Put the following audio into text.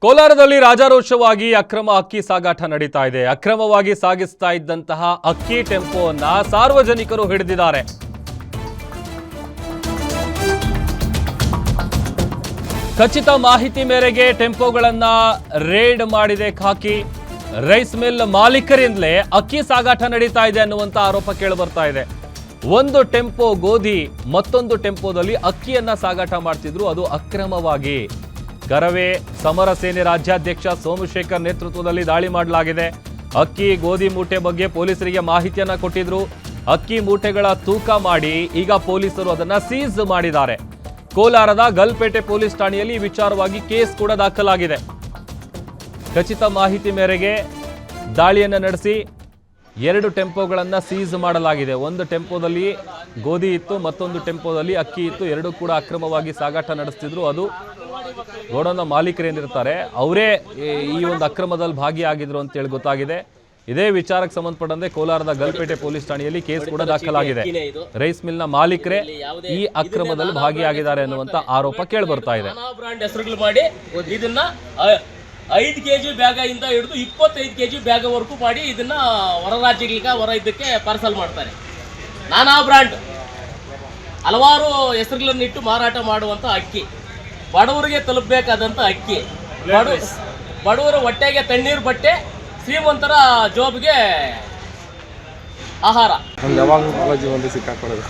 ಕೋಲಾರದಲ್ಲಿ ರಾಜಾರೋಷವಾಗಿ ಅಕ್ರಮ ಅಕ್ಕಿ ಸಾಗಾಟ ನಡೀತಾ ಇದೆ. ಅಕ್ರಮವಾಗಿ ಸಾಗಿಸ್ತಾ ಇದ್ದಂತಹ ಅಕ್ಕಿ ಟೆಂಪೋವನ್ನ ಸಾರ್ವಜನಿಕರು ಹಿಡಿದಿದ್ದಾರೆ. ಖಚಿತ ಮಾಹಿತಿ ಮೇರೆಗೆ ಟೆಂಪೋಗಳನ್ನ ರೇಡ್ ಮಾಡಿದೆ ಖಾಕಿ. ರೈಸ್ ಮಿಲ್ ಮಾಲೀಕರಿಂದಲೇ ಅಕ್ಕಿ ಸಾಗಾಟ ನಡೀತಾ ಇದೆ ಅನ್ನುವಂತ ಆರೋಪ ಕೇಳಿ ಬರ್ತಾ ಇದೆ. ಒಂದು ಟೆಂಪೋ ಗೋಧಿ, ಮತ್ತೊಂದು ಟೆಂಪೋದಲ್ಲಿ ಅಕ್ಕಿಯನ್ನ ಸಾಗಾಟ ಮಾಡ್ತಿದ್ರು, ಅದು ಅಕ್ರಮವಾಗಿ. ಕರವೇ ಸಮರ ಸೇನೆ ರಾಜ್ಯಾಧ್ಯಕ್ಷ ಸೋಮಶೇಖರ್ ನೇತೃತ್ವದಲ್ಲಿ ದಾಳಿ ಮಾಡಲಾಗಿದೆ. ಅಕ್ಕಿ ಗೋಧಿ ಮೂಟೆ ಬಗ್ಗೆ ಪೊಲೀಸರಿಗೆ ಮಾಹಿತಿಯನ್ನ ಕೊಟ್ಟಿದ್ರು. ಅಕ್ಕಿ ಮೂಟೆಗಳ ತೂಕ ಮಾಡಿ ಈಗ ಪೊಲೀಸರು ಅದನ್ನ ಸೀಸ್ ಮಾಡಿದ್ದಾರೆ. ಕೋಲಾರದ ಗಲ್ಪೇಟೆ ಪೊಲೀಸ್ ಠಾಣೆಯಲ್ಲಿ ಈ ವಿಚಾರವಾಗಿ ಕೇಸ್ ಕೂಡ ದಾಖಲಾಗಿದೆ. ಖಚಿತ ಮಾಹಿತಿ ಮೇರೆಗೆ ದಾಳಿಯನ್ನು ನಡೆಸಿ 2 ಟೆಂಪೋಗಳನ್ನು ಸೀಸ್ ಮಾಡಲಾಗಿದೆ. ಒಂದು ಟೆಂಪೋದಲ್ಲಿ ಗೋಧಿ ಇತ್ತು, ಮತ್ತೊಂದು ಟೆಂಪೋದಲ್ಲಿ ಅಕ್ಕಿ ಇತ್ತು. ಎರಡೂ ಕೂಡ ಅಕ್ರಮವಾಗಿ ಸಾಗಾಟ ನಡೆಸ್ತಿದ್ರು. ಅದು ಗೋಡೌನ್ನ ಮಾಲೀಕರೇನಿರ್ತಾರೆ ಅವರೇ ಈ ಒಂದು ಅಕ್ರಮದಲ್ಲಿ ಭಾಗಿಯಾಗಿದ್ರು ಅಂತೇಳಿ ಗೊತ್ತಾಗಿದೆ. ಇದೇ ವಿಚಾರಕ್ಕೆ ಸಂಬಂಧಪಟ್ಟಂತೆ ಕೋಲಾರದ ಗಲ್ಪೇಟೆ ಪೊಲೀಸ್ ಠಾಣೆಯಲ್ಲಿ ಕೇಸ್ ಕೂಡ ದಾಖಲಾಗಿದೆ. ರೈಸ್ ಮಿಲ್ನ ಮಾಲೀಕರೇ ಈ ಅಕ್ರಮದಲ್ಲಿ ಭಾಗಿಯಾಗಿದ್ದಾರೆ ಅನ್ನುವಂತ ಆರೋಪ ಕೇಳಿ ಬರ್ತಾ ಇದೆ. ಹೆಸರುಗಳು ಮಾಡಿ ಇದನ್ನ 5 kg ಬ್ಯಾಗ ಇಂದ ಹಿಡಿದು 25 kg ಬ್ಯಾಗವರೆಗೂ ಮಾಡಿ ಇದನ್ನ ಹೊರ ರಾಜ್ಯಗಳಿಗೆ ಹೊರ ಇದಕ್ಕೆ ಪಾರ್ಸಲ್ ಮಾಡ್ತಾರೆ. ನಾನಾ ಬ್ರ್ಯಾಂಡ್ ಹಲವಾರು ಹೆಸರುಗಳನ್ನಿಟ್ಟು ಮಾರಾಟ ಮಾಡುವಂತ ಅಕ್ಕಿ, ಬಡವರಿಗೆ ತಲುಪಬೇಕಾದಂತ ಅಕ್ಕಿ, ಬಡವರ ಹೊಟ್ಟೆಗೆ ತಣ್ಣೀರು ಬಟ್ಟೆ, ಶ್ರೀಮಂತರ ಜೋಬ್ಗೆ ಆಹಾರ. ಯಾವಾಗ ಸಿಕ್ಕಾಕೊಳ್ಳೋದು